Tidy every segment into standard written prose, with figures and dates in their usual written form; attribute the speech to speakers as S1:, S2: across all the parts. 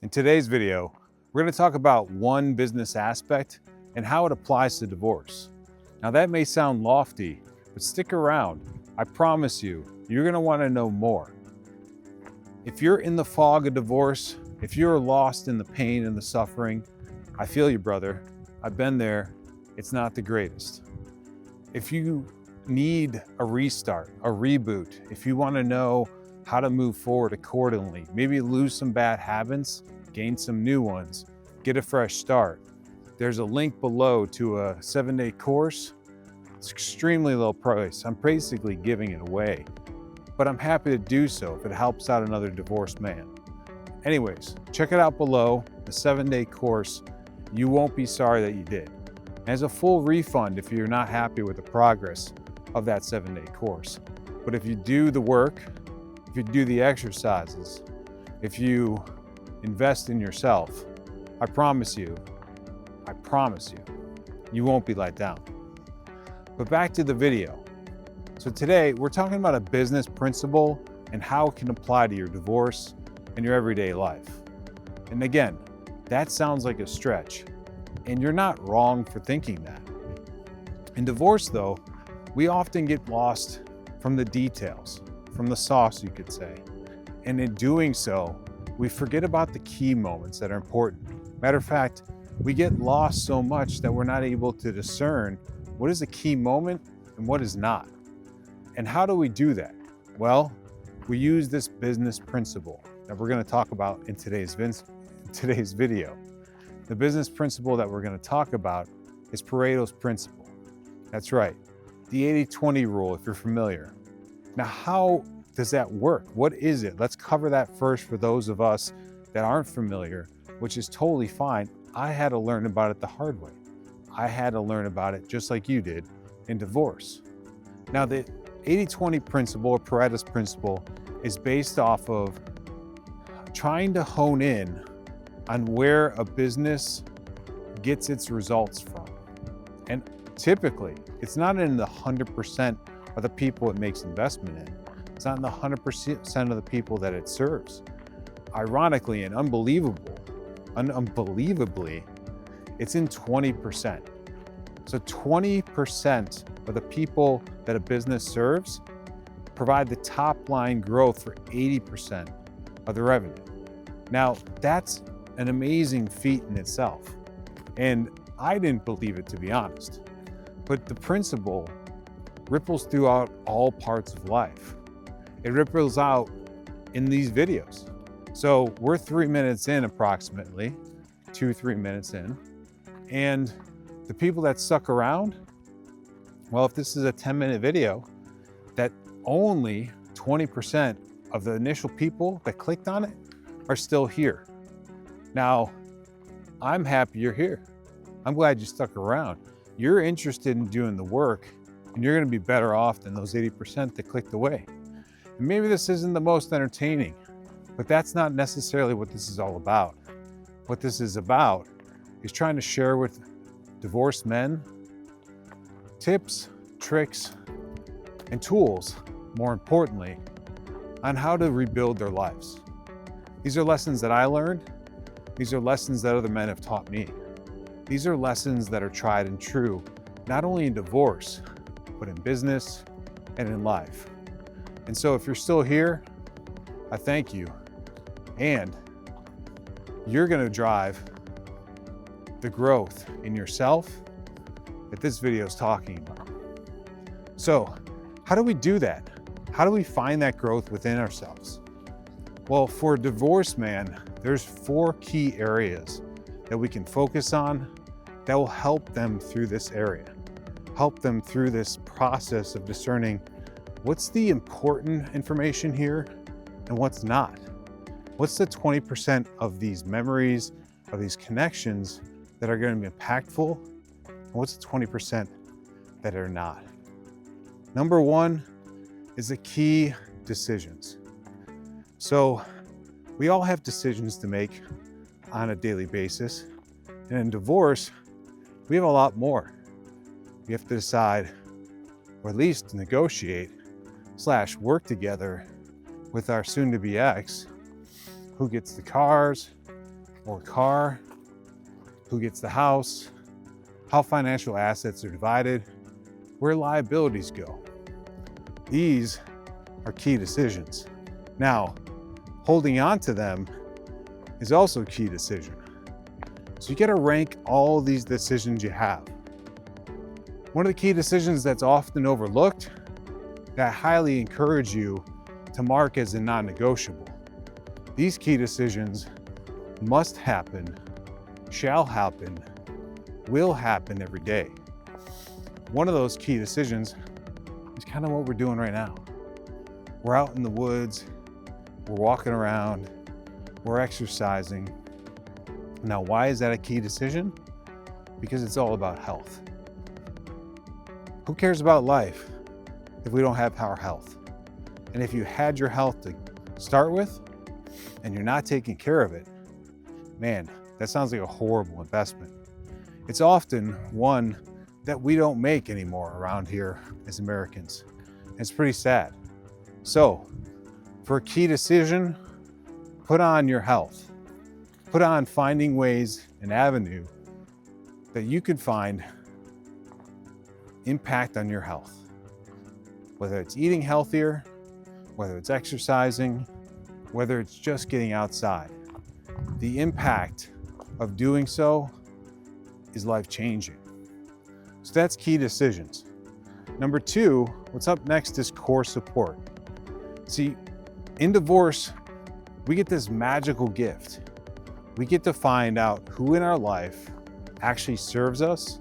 S1: In today's video, we're going to talk about one business aspect and how it applies to divorce. Now that may sound lofty, but stick around. I promise you, you're going to want to know more. If you're in the fog of divorce, if you're lost in the pain and the suffering, I feel you, brother. I've been there. It's not the greatest. If you need a restart, a reboot, if you want to know how to move forward accordingly, maybe lose some bad habits, gain some new ones, get a fresh start, there's a link below to a 7-day course. It's extremely low price. I'm basically giving it away, but I'm happy to do so if it helps out another divorced man. Anyways, check it out below, the 7-day course. You won't be sorry that you did. There's a full refund if you're not happy with the progress of that 7-day course. But if you do the work, if you do the exercises, if you invest in yourself, I promise you, you won't be let down. But back to the video. So today we're talking about a business principle and how it can apply to your divorce and your everyday life. And again, that sounds like a stretch, and you're not wrong for thinking that. In divorce though, we often get lost from the details, from the sauce, you could say. And in doing so, we forget about the key moments that are important. Matter of fact, we get lost so much that we're not able to discern what is a key moment and what is not. And how do we do that? Well, we use this business principle that we're going to talk about in today's video. The business principle that we're going to talk about is Pareto's principle. That's right, the 80-20 rule, if you're familiar. Now, how does that work? What is it? Let's cover that first for those of us that aren't familiar, which is totally fine. I had to learn about it the hard way. I had to learn about it just like you did in divorce. Now, the 80-20 principle, or Pareto's principle, is based off of trying to hone in on where a business gets its results from. And typically, it's not in the 100% of the people it makes investment in. It's not in the 100% of the people that it serves. Ironically and unbelievably, it's in 20%. So 20% of the people that a business serves provide the top line growth for 80% of the revenue. Now, that's an amazing feat in itself. And I didn't believe it, to be honest. But the principle ripples throughout all parts of life. It ripples out in these videos. So we're 3 minutes in approximately, 2-3 minutes in. And the people that stuck around, well, if this is a 10-minute video, that only 20% of the initial people that clicked on it are still here. Now, I'm happy you're here. I'm glad you stuck around. You're interested in doing the work, and you're gonna be better off than those 80% that clicked away. And maybe this isn't the most entertaining, but that's not necessarily what this is all about. What this is about is trying to share with divorced men tips, tricks, and tools, more importantly, on how to rebuild their lives. These are lessons that I learned. These are lessons that other men have taught me. These are lessons that are tried and true, not only in divorce, but in business and in life. And so if you're still here, I thank you. And you're gonna drive the growth in yourself that this video is talking about. So how do we do that? How do we find that growth within ourselves? Well, for a divorced man, there's 4 key areas that we can focus on that will help them through this area, help them through this process of discerning what's the important information here and what's not. What's the 20% of these memories, of these connections that are going to be impactful, and what's the 20% that are not? Number 1 is the key decisions. So we all have decisions to make on a daily basis. And in divorce, we have a lot more. We have to decide, or at least negotiate, / work together with our soon-to-be ex, who gets the cars, or car, who gets the house, how financial assets are divided, where liabilities go. These are key decisions. Now, holding on to them is also a key decision. So you gotta rank all these decisions you have. One of the key decisions that's often overlooked, that I highly encourage you to mark as a non-negotiable. These key decisions must happen, shall happen, will happen every day. One of those key decisions is kind of what we're doing right now. We're out in the woods, we're walking around, we're exercising. Now, why is that a key decision? Because it's all about health. Who cares about life if we don't have our health? And if you had your health to start with and you're not taking care of it, man, that sounds like a horrible investment. It's often one that we don't make anymore around here as Americans. It's pretty sad. So, for a key decision, put on your health. Put on finding ways and avenue that you can find impact on your health. Whether it's eating healthier, whether it's exercising, whether it's just getting outside. The impact of doing so is life-changing. So that's key decisions. Number two, what's up next is core support. See, in divorce, we get this magical gift. We get to find out who in our life actually serves us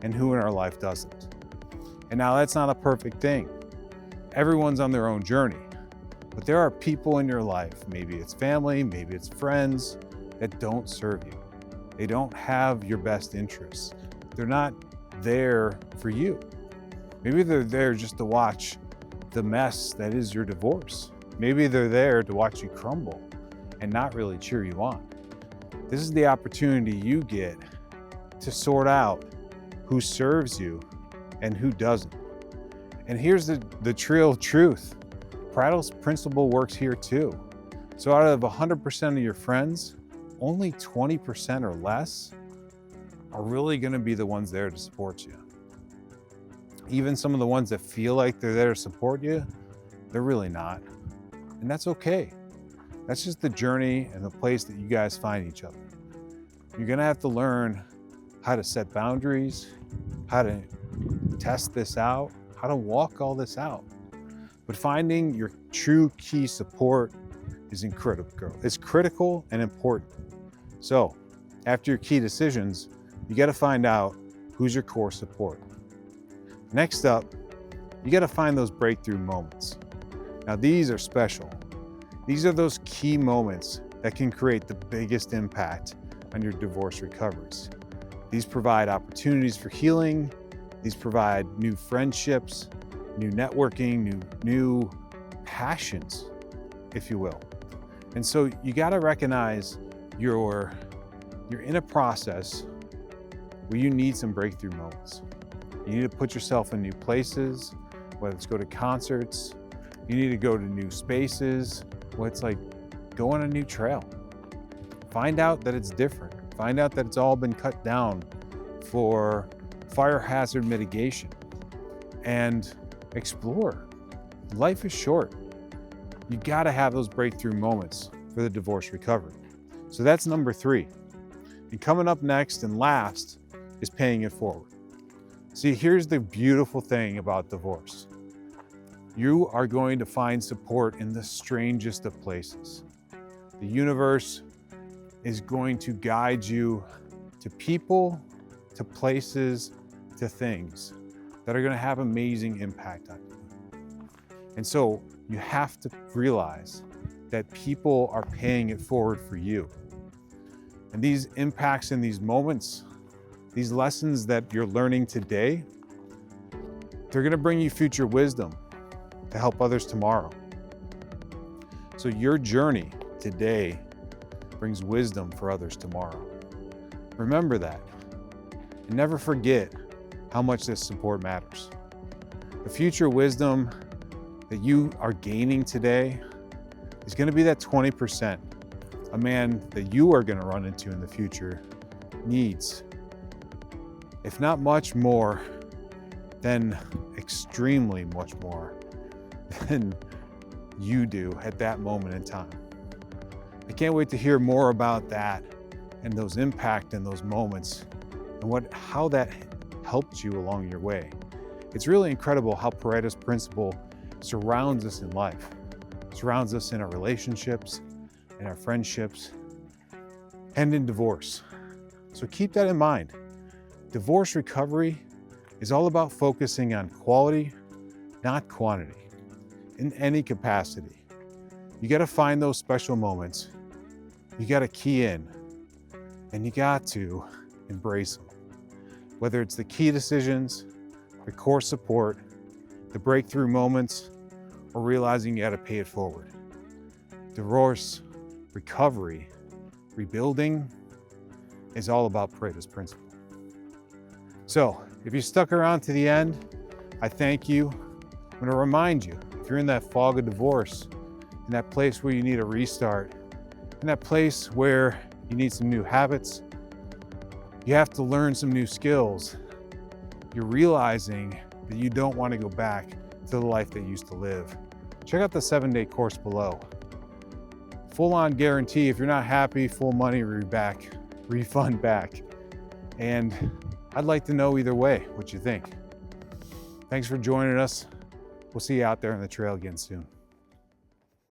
S1: and who in our life doesn't. And now that's not a perfect thing. Everyone's on their own journey, but there are people in your life, maybe it's family, maybe it's friends, that don't serve you. They don't have your best interests. They're not there for you. Maybe they're there just to watch the mess that is your divorce. Maybe they're there to watch you crumble and not really cheer you on. This is the opportunity you get to sort out who serves you and who doesn't. And here's the real truth. Pareto's principle works here too. So out of 100% of your friends, only 20% or less are really gonna be the ones there to support you. Even some of the ones that feel like they're there to support you, they're really not. And that's okay. That's just the journey and the place that you guys find each other. You're gonna have to learn how to set boundaries, how to test this out, how to walk all this out. But finding your true key support is critical. It's critical and important. So after your key decisions, you gotta find out who's your core support. Next up, you gotta find those breakthrough moments. Now these are special. These are those key moments that can create the biggest impact on your divorce recoveries. These provide opportunities for healing. These provide new friendships, new networking, new passions, if you will. And so you gotta recognize you're in a process where you need some breakthrough moments. You need to put yourself in new places, whether it's go to concerts, you need to go to new spaces, whether it's like go on a new trail. Find out that it's different. Find out that it's all been cut down for fire hazard mitigation and explore. Life is short. You gotta have those breakthrough moments for the divorce recovery. So that's number 3. And coming up next and last is paying it forward. See, here's the beautiful thing about divorce. You are going to find support in the strangest of places. The universe is going to guide you to people, to places, to things that are going to have amazing impact on you. And so you have to realize that people are paying it forward for you. And these impacts and these moments, these lessons that you're learning today, they're going to bring you future wisdom to help others tomorrow. So your journey today brings wisdom for others tomorrow. Remember that. And never forget how much this support matters. The future wisdom that you are gaining today is going to be that 20% a man that you are going to run into in the future needs, if not much more, then extremely much more than you do at that moment in time. I can't wait to hear more about that and those impact and those moments and how that helped you along your way. It's really incredible how Pareto's principle surrounds us in life, surrounds us in our relationships, in our friendships, and in divorce. So keep that in mind. Divorce recovery is all about focusing on quality, not quantity, in any capacity. You got to find those special moments. You got to key in, and you got to embrace them. Whether it's the key decisions, the core support, the breakthrough moments, or realizing you got to pay it forward. Divorce, recovery, rebuilding is all about Pareto's principle. So if you stuck around to the end, I thank you. I'm going to remind you, if you're in that fog of divorce, in that place where you need a restart, in that place where you need some new habits, you have to learn some new skills, you're realizing that you don't want to go back to the life that you used to live, check out the 7-day course below. Full-on guarantee, if you're not happy, full money refund back. And I'd like to know either way what you think. Thanks for joining us. We'll see you out there on the trail again soon.